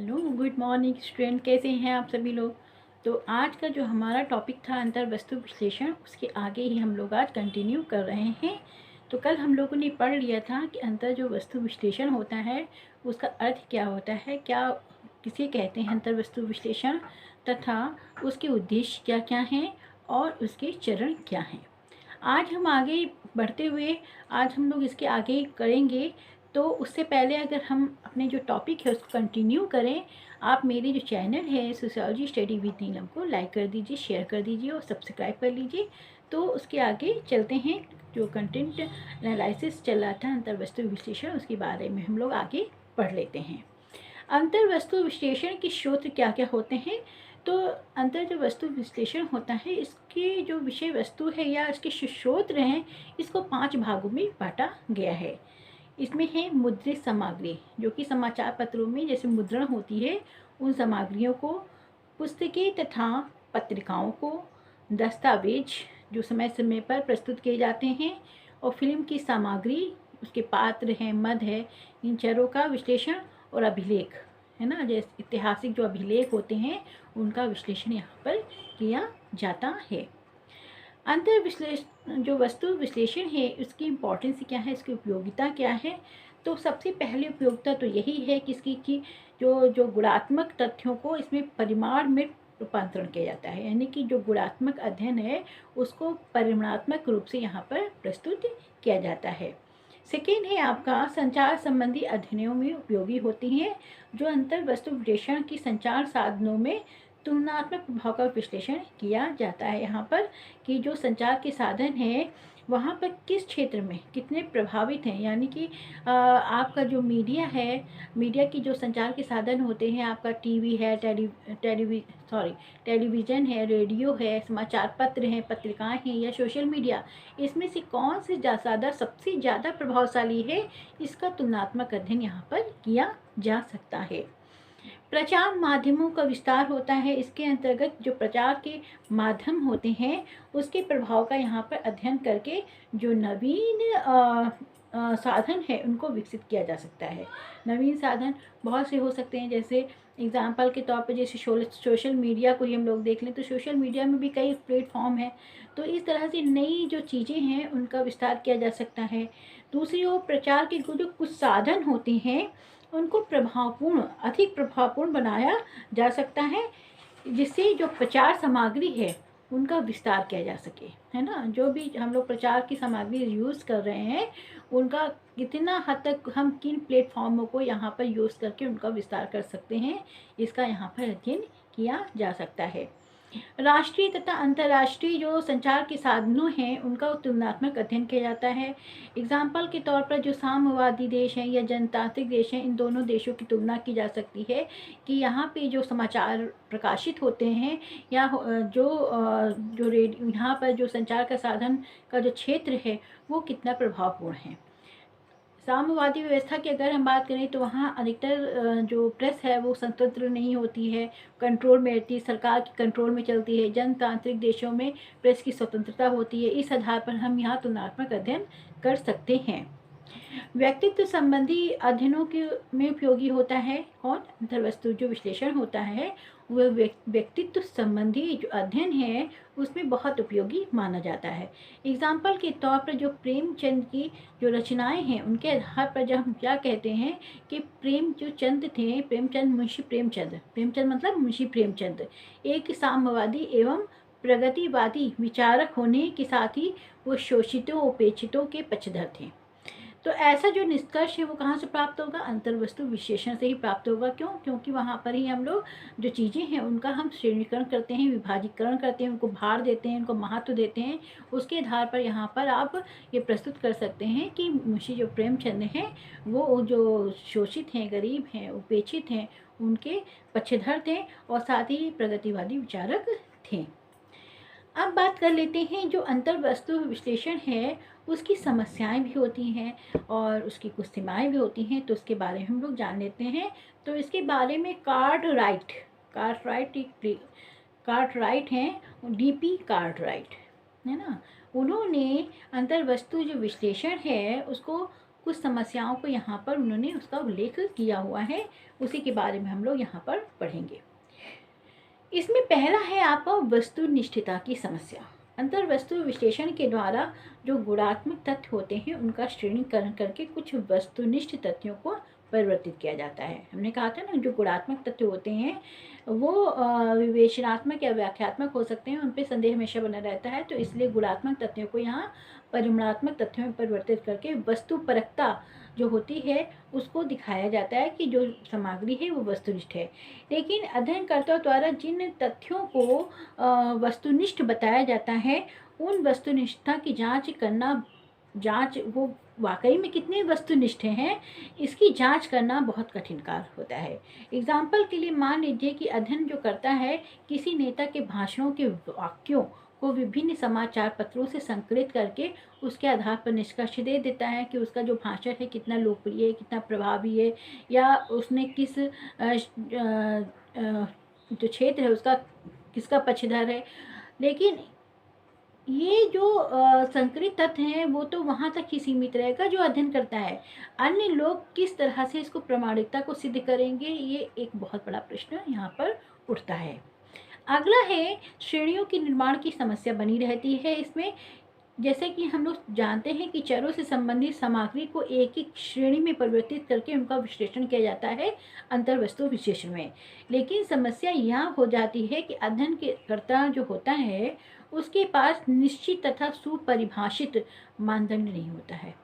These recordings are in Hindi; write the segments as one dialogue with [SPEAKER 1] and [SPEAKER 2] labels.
[SPEAKER 1] Hello, good morning student. कैसे हैं आप सभी लोग। तो आज का जो हमारा टॉपिक था अंतर वस्तु विश्लेषण, उसके आगे ही हम लोग आज कंटिन्यू कर रहे हैं। तो कल हम लोगों ने पढ़ लिया था कि अंतर जो वस्तु विश्लेषण होता है उसका अर्थ क्या होता है, क्या किसे कहते हैं अंतर वस्तु विश्लेषण, तथा उसके उद्देश्य क्या क्या हैं और उसके चरण क्या हैं। आज हम आगे बढ़ते हुए आज हम लोग इसके आगे करेंगे। तो उससे पहले अगर हम अपने जो टॉपिक है उसको कंटिन्यू करें, आप मेरे जो चैनल है सोशियोलॉजी स्टडी विद नीलम को लाइक कर दीजिए, शेयर कर दीजिए और सब्सक्राइब कर लीजिए। तो उसके आगे चलते हैं। जो कंटेंट एनालिसिस चल रहा था अंतर वस्तु विश्लेषण, उसके बारे में हम लोग आगे पढ़ लेते हैं। अंतर वस्तु विश्लेषण के स्रोत क्या क्या होते हैं। तो अंतर जो वस्तु विश्लेषण होता है, इसके जो विषय वस्तु है या इसके स्रोत हैं, इसको 5 भागों में बांटा गया है। इसमें है मुद्रित सामग्री, जो कि समाचार पत्रों में जैसे मुद्रण होती है उन सामग्रियों को, पुस्तकें तथा पत्रिकाओं को, दस्तावेज जो समय समय पर प्रस्तुत किए जाते हैं, और फिल्म की सामग्री, उसके पात्र हैं, मद है, इन चरों का विश्लेषण, और अभिलेख है ना, जैसे ऐतिहासिक जो अभिलेख होते हैं उनका विश्लेषण यहाँ पर किया जाता है। अंतर विश्लेषण जो वस्तु विश्लेषण है उसकी इम्पोर्टेंस क्या है, इसकी उपयोगिता क्या है। तो सबसे पहली उपयोगिता तो यही है कि इसकी कि जो गुणात्मक तथ्यों को इसमें परिमाण में रूपांतरण किया जाता है, यानी कि जो गुणात्मक अध्ययन है उसको परिमाणात्मक रूप से यहाँ पर प्रस्तुत किया जाता है। सेकेंड है आपका संचार संबंधी अध्ययनों में उपयोगी होती हैं, जो अंतर वस्तु विश्लेषण की संचार साधनों में तुलनात्मक प्रभाव का विश्लेषण किया जाता है। यहाँ पर कि जो संचार के साधन हैं वहाँ पर किस क्षेत्र में कितने प्रभावित हैं, यानी कि आपका जो मीडिया है, मीडिया की जो संचार के साधन होते हैं, आपका टीवी है, टेलीविज़न है, रेडियो है, समाचार पत्र हैं, पत्रिकाएं हैं या सोशल मीडिया, इसमें से कौन से ज़्यादा सबसे ज़्यादा प्रभावशाली है, इसका तुलनात्मक अध्ययन यहाँ पर किया जा सकता है। प्रचार माध्यमों का विस्तार होता है, इसके अंतर्गत जो प्रचार के माध्यम होते हैं उसके प्रभाव का यहाँ पर अध्ययन करके जो नवीन साधन है उनको विकसित किया जा सकता है। नवीन साधन बहुत से हो सकते हैं, जैसे एग्जाम्पल के तौर पर जैसे सोशल मीडिया को ही हम लोग देख लें तो सोशल मीडिया में भी कई प्लेटफॉर्म हैं। तो इस तरह से नई जो चीज़ें हैं उनका विस्तार किया जा सकता है। दूसरी ओर प्रचार के जो कुछ साधन होते हैं उनको अधिक प्रभावपूर्ण बनाया जा सकता है, जिससे जो प्रचार सामग्री है उनका विस्तार किया जा सके, है ना। जो भी हम लोग प्रचार की सामग्री यूज़ कर रहे हैं उनका कितना हद तक हम किन प्लेटफॉर्मों को यहाँ पर यूज़ करके उनका विस्तार कर सकते हैं, इसका यहाँ पर अध्ययन किया जा सकता है। राष्ट्रीय तथा अंतर्राष्ट्रीय जो संचार के साधनों हैं उनका तुलनात्मक अध्ययन किया जाता है। एग्जाम्पल के तौर पर जो साम्यवादी देश हैं या जनतांत्रिक देश हैं, इन दोनों देशों की तुलना की जा सकती है कि यहाँ पे जो समाचार प्रकाशित होते हैं या जो रेडियो, यहाँ पर जो संचार का साधन का जो क्षेत्र है वो कितना प्रभावपूर्ण है। साम्यवादी व्यवस्था की अगर हम बात करें तो वहाँ अधिकतर जो प्रेस है वो स्वतंत्र नहीं होती है, कंट्रोल में रहती है, सरकार के कंट्रोल में चलती है। जनतांत्रिक देशों में प्रेस की स्वतंत्रता होती है। इस आधार पर हम यहाँ तुलनात्मक अध्ययन कर सकते हैं। व्यक्तित्व संबंधी अध्ययनों के में उपयोगी होता है कौन, अंतर्वस्तु जो विश्लेषण होता है वह व्यक्तित्व संबंधी जो अध्ययन है उसमें बहुत उपयोगी माना जाता है। एग्जाम्पल के तौर पर जो प्रेमचंद की जो रचनाएं हैं उनके आधार पर जब हम क्या कहते हैं कि प्रेमचंद मुंशी प्रेमचंद मतलब मुंशी प्रेमचंद एक साम्यवादी एवं प्रगतिवादी विचारक होने के साथ ही वो शोषितों उपेक्षितों के पक्षधर थे। तो ऐसा जो निष्कर्ष है वो कहाँ से प्राप्त होगा, अंतर्वस्तु विश्लेषण से ही प्राप्त होगा। क्यों? क्योंकि वहाँ पर ही हम लोग जो चीज़ें हैं उनका हम श्रेणीकरण करते हैं, विभाजीकरण करते हैं, उनको भार देते हैं, उनको महत्व देते हैं। उसके आधार पर यहाँ पर आप ये प्रस्तुत कर सकते हैं कि मुंशी जो प्रेमचंद हैं वो जो शोषित हैं, गरीब हैं, उपेक्षित हैं, उनके पक्षधर थे और साथ ही प्रगतिवादी विचारक थे। अब बात कर लेते हैं जो अंतर्वस्तु विश्लेषण है उसकी समस्याएं भी होती हैं और उसकी कुछ सीमाएं भी होती हैं, तो उसके बारे में हम लोग जान लेते हैं। तो इसके बारे में कार्टराइट हैं, डीपी कार्टराइट, है ना। उन्होंने अंतर्वस्तु जो विश्लेषण है उसको कुछ समस्याओं को यहाँ पर उन्होंने उसका उल्लेख किया हुआ है, उसी के बारे में हम लोग यहाँ पर पढ़ेंगे। इसमें पहला है आपका वस्तुनिष्ठता की समस्या। अंतर वस्तु विश्लेषण के द्वारा जो गुणात्मक तथ्य होते हैं उनका श्रेणीकरण करके कुछ वस्तुनिष्ठ तथ्यों को परिवर्तित किया जाता है। हमने कहा था ना, जो गुणात्मक तथ्य होते हैं वो विवेचनात्मक या व्याख्यात्मक हो सकते हैं, उन पर संदेह हमेशा बना रहता है। तो इसलिए गुणात्मक तथ्यों को यहाँ परिमाणात्मक तथ्यों में परिवर्तित करके वस्तुपरकता जो होती है उसको दिखाया जाता है कि जो सामग्री है वो वस्तुनिष्ठ है। लेकिन अध्ययनकर्ताओं द्वारा जिन तथ्यों को वस्तुनिष्ठ बताया जाता है उन वस्तुनिष्ठता की जांच वो वाकई में कितने वस्तुनिष्ठ हैं इसकी जांच करना बहुत कठिन कार्य होता है। एग्जाम्पल के लिए मान लीजिए कि अध्ययन जो करता है किसी नेता के भाषणों के वाक्यों को विभिन्न समाचार पत्रों से संकलित करके उसके आधार पर निष्कर्ष दे देता है कि उसका जो भाषण है कितना लोकप्रिय है, कितना प्रभावी है, या उसने किस जो क्षेत्र है उसका किसका पक्षधर है। लेकिन ये जो संकलित तथ्य हैं वो तो वहाँ तक ही सीमित रहेगा जो अध्ययन करता है। अन्य लोग किस तरह से इसको प्रामाणिकता को सिद्ध करेंगे, ये एक बहुत बड़ा प्रश्न यहाँ पर उठता है। अगला है श्रेणियों के निर्माण की समस्या बनी रहती है इसमें। जैसे कि हम लोग जानते हैं कि चरों से संबंधित सामग्री को एक एक श्रेणी में परिवर्तित करके उनका विश्लेषण किया जाता है अंतर्वस्तु विश्लेषण में। लेकिन समस्या यहाँ हो जाती है कि अध्ययन के कर्ता जो होता है उसके पास निश्चित तथा सुपरिभाषित मानदंड नहीं होता है।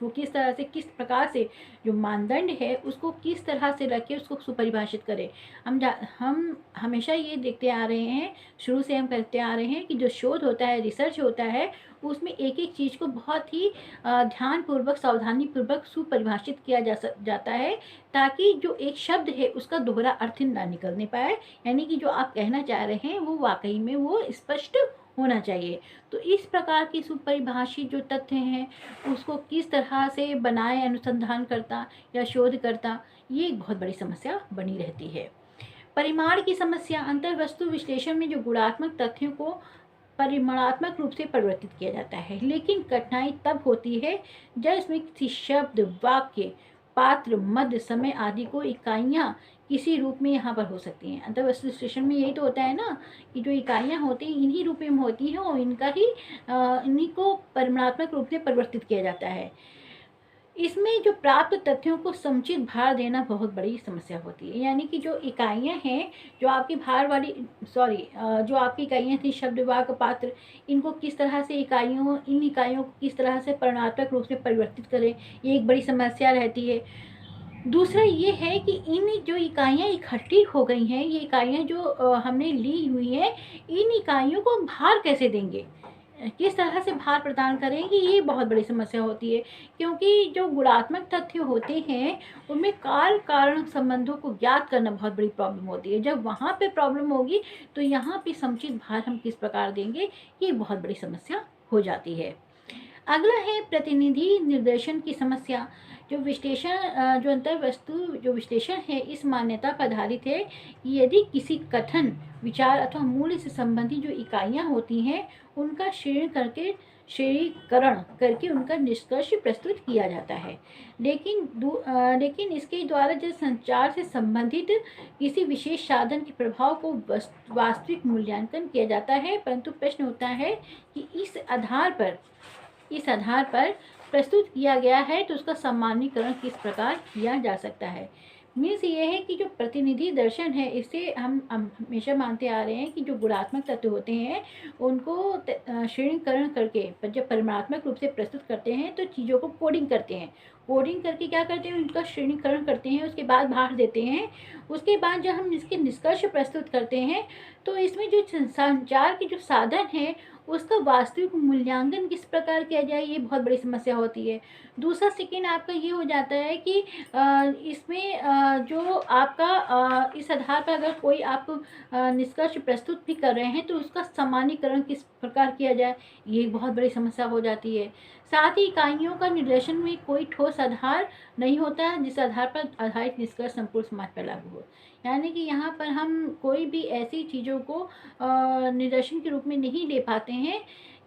[SPEAKER 1] वो किस तरह से, किस प्रकार से जो मानदंड है उसको किस तरह से रखे, उसको सुपरिभाषित करे। हम हमेशा ये देखते आ रहे हैं, शुरू से हम करते आ रहे हैं कि जो शोध होता है, रिसर्च होता है, उसमें एक एक चीज़ को बहुत ही ध्यानपूर्वक, सावधानीपूर्वक सुपरिभाषित किया जाता है ताकि जो एक शब्द है उसका दोहरा अर्थ ना निकलने पाए, यानी कि जो आप कहना चाह रहे हैं वो वाकई में वो स्पष्ट होना चाहिए। तो इस प्रकार की सुपरिभाषित जो तथ्य हैं उसको किस तरह से बनाए अनुसंधानकर्ता या शोधकर्ता, ये एक बहुत बड़ी समस्या बनी रहती है। परिमाण की समस्या। अंतर्वस्तु विश्लेषण में जो गुणात्मक तथ्यों को परिमाणात्मक रूप से परिवर्तित किया जाता है, लेकिन कठिनाई तब होती है जब इसमें किसी शब्द, वाक्य, पात्र, मध्य, समय आदि को इकाइयाँ किसी रूप में यहाँ पर हो सकती हैं। अंतर्वस्तु विश्लेषण में यही तो होता है ना कि जो इकाइयाँ होती हैं इन्हीं रूप में होती हैं और इन्हीं को परिमाणात्मक रूप में परिवर्तित किया जाता है। इसमें जो प्राप्त तथ्यों को समुचित भार देना बहुत बड़ी समस्या होती है। यानी कि जो इकाइयाँ हैं, जो आपकी भार वाली जो आपकी इकाइयाँ थी, शब्द, वाक्य, पात्र, इनको किस तरह से इन इकाइयों को किस तरह से परिमाणात्मक रूप से परिवर्तित करें, ये एक बड़ी समस्या रहती है। दूसरा ये है कि इन जो इकाइयाँ इकट्ठी हो गई हैं, ये इकाइयाँ जो हमने ली हुई हैं, इन इकाइयों को भार कैसे देंगे, किस तरह से भार प्रदान करेंगे, ये बहुत बड़ी समस्या होती है। क्योंकि जो गुणात्मक तथ्य होते हैं उनमें काल कारण संबंधों को ज्ञात करना बहुत बड़ी प्रॉब्लम होती है। जब वहाँ पे प्रॉब्लम होगी तो यहाँ पे समुचित भार हम किस प्रकार देंगे, ये बहुत बड़ी समस्या हो जाती है। अगला है प्रतिनिधि निर्देशन की समस्या। जो अंतर्वस्तु जो विश्लेषण है इस मान्यता पर आधारित है कि यदि किसी कथन, विचार अथवा मूल्य से संबंधित जो इकाइयाँ होती हैं उनका श्रेणीकरण करके उनका निष्कर्ष प्रस्तुत किया जाता है। लेकिन इसके द्वारा जो संचार से संबंधित किसी विशेष साधन के प्रभाव को वास्तविक मूल्यांकन किया जाता है। परंतु प्रश्न होता है कि इस आधार पर प्रस्तुत किया गया है तो उसका सामान्यीकरण किस प्रकार किया जा सकता है। मीन्स ये है कि जो प्रतिनिधि दर्शन है इससे हम हमेशा मानते आ रहे हैं कि जो गुणात्मक तत्व होते हैं उनको श्रेणीकरण करके जब परिमाणात्मक रूप से प्रस्तुत करते हैं तो चीज़ों को कोडिंग करते हैं। कोडिंग करके क्या करते हैं, उनका श्रेणीकरण करते हैं, उसके बाद भार देते हैं। उसके बाद जब हम इसके निष्कर्ष प्रस्तुत करते हैं तो इसमें जो संचार के जो साधन है उसका वास्तविक मूल्यांकन किस प्रकार किया जाए, ये बहुत बड़ी समस्या होती है। दूसरा सेकेंड आपका ये हो जाता है कि इसमें जो आपका इस आधार पर अगर कोई आप निष्कर्ष प्रस्तुत भी कर रहे हैं तो उसका सामान्यीकरण किस प्रकार किया जाए, ये बहुत बड़ी समस्या हो जाती है। साथ ही इकाइयों का निर्देशन में कोई ठोस आधार नहीं होता है जिस आधार पर आधारित निष्कर्ष संपूर्ण समाज पर लागू हो। यानी कि यहाँ पर हम कोई भी ऐसी चीज़ों को निदर्शन के रूप में नहीं ले पाते हैं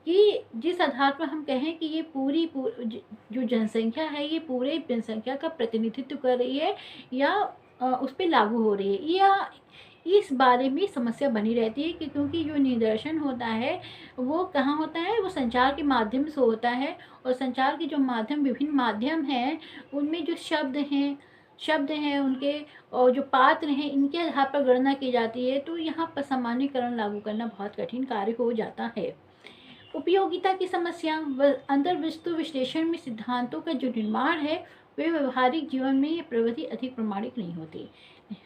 [SPEAKER 1] कि जिस आधार पर हम कहें कि ये जो जनसंख्या है ये पूरे जनसंख्या का प्रतिनिधित्व कर रही है या उस पे लागू हो रही है, या इस बारे में समस्या बनी रहती है कि क्योंकि जो निदर्शन होता है वो कहाँ होता है, वो संचार के माध्यम से होता है। और संचार के जो माध्यम, विभिन्न माध्यम हैं, उनमें जो शब्द हैं उनके, और जो पात्र हैं, इनके आधार पर गणना की जाती है। तो यहाँ पर सामान्यीकरण लागू करना बहुत कठिन कार्य हो जाता है। उपयोगिता की समस्या व अंतर्वस्तु विश्लेषण में सिद्धांतों का जो निर्माण है वे व्यवहारिक जीवन में ये प्रवृत्ति अधिक प्रमाणिक नहीं होती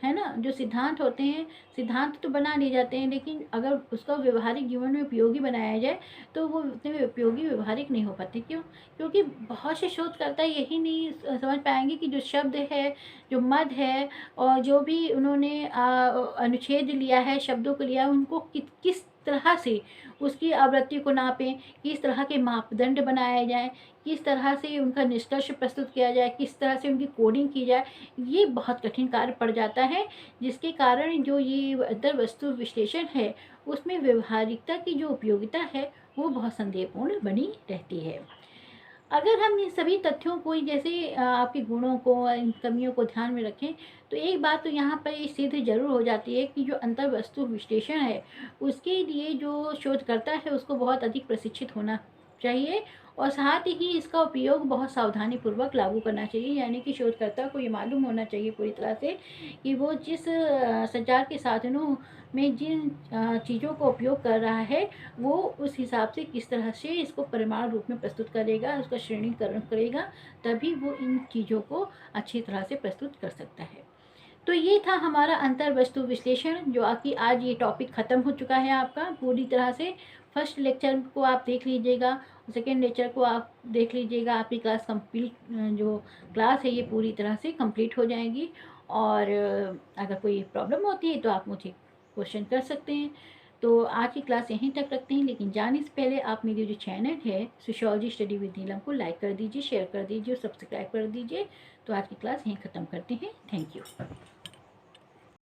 [SPEAKER 1] है ना। जो सिद्धांत होते हैं, सिद्धांत तो बना लिए जाते हैं, लेकिन अगर उसका व्यवहारिक जीवन में उपयोगी बनाया जाए तो वो उतने उपयोगी व्यवहारिक नहीं हो पाते। क्यों? क्योंकि बहुत से शोधकर्ता यही नहीं समझ पाएंगे कि जो शब्द है, जो मद है, और जो भी उन्होंने अनुच्छेद लिया है, शब्दों को लिया है, उनको किस तरह से उसकी आवृत्ति को नापें, किस तरह के मापदंड बनाए जाएँ, किस तरह से उनका निष्कर्ष प्रस्तुत किया जाए, किस तरह से उनकी कोडिंग की जाए, ये बहुत कठिन कार्य पड़ जाता है। जिसके कारण जो ये अंतर्वस्तु विश्लेषण है, उसमें व्यवहारिकता की जो उपयोगिता है, वो बहुत संदेहपूर्ण बनी रहती है। अगर हम इन सभी तथ्यों को, जैसे आपके गुणों को, इन कमियों को ध्यान में रखें, तो एक बात तो यहाँ पर ये सिद्ध ज़रूर हो जाती है कि जो अंतर्वस्तु विश्लेषण है, उसके लिए जो शोधकर्ता है उसको बहुत अधिक प्रशिक्षित होना चाहिए, और साथ ही इसका उपयोग बहुत सावधानीपूर्वक लागू करना चाहिए। यानी कि शोधकर्ता को ये मालूम होना चाहिए पूरी तरह से कि वो जिस संचार के साधनों में जिन चीज़ों का उपयोग कर रहा है, वो उस हिसाब से किस तरह से इसको परिमाण रूप में प्रस्तुत करेगा, उसका श्रेणीकरण करेगा, तभी वो इन चीज़ों को अच्छी तरह से प्रस्तुत कर सकता है। तो ये था हमारा अंतर्वस्तु विश्लेषण, जो आपकी आज ये टॉपिक ख़त्म हो चुका है आपका पूरी तरह से। फर्स्ट लेक्चर को आप देख लीजिएगा, सेकेंड लेक्चर को आप देख लीजिएगा, आपकी क्लास कंप्लीट, जो क्लास है ये पूरी तरह से कंप्लीट हो जाएगी। और अगर कोई प्रॉब्लम होती है तो आप मुझे क्वेश्चन कर सकते हैं। तो आज की क्लास यहीं तक रखते हैं, लेकिन जाने से पहले आप मेरी जो चैनल है सोशियोलॉजी स्टडी विद नीलम को लाइक कर दीजिए, शेयर कर दीजिए और सब्सक्राइब कर दीजिए। तो आज की क्लास यहीं ख़त्म करते हैं। Thank you.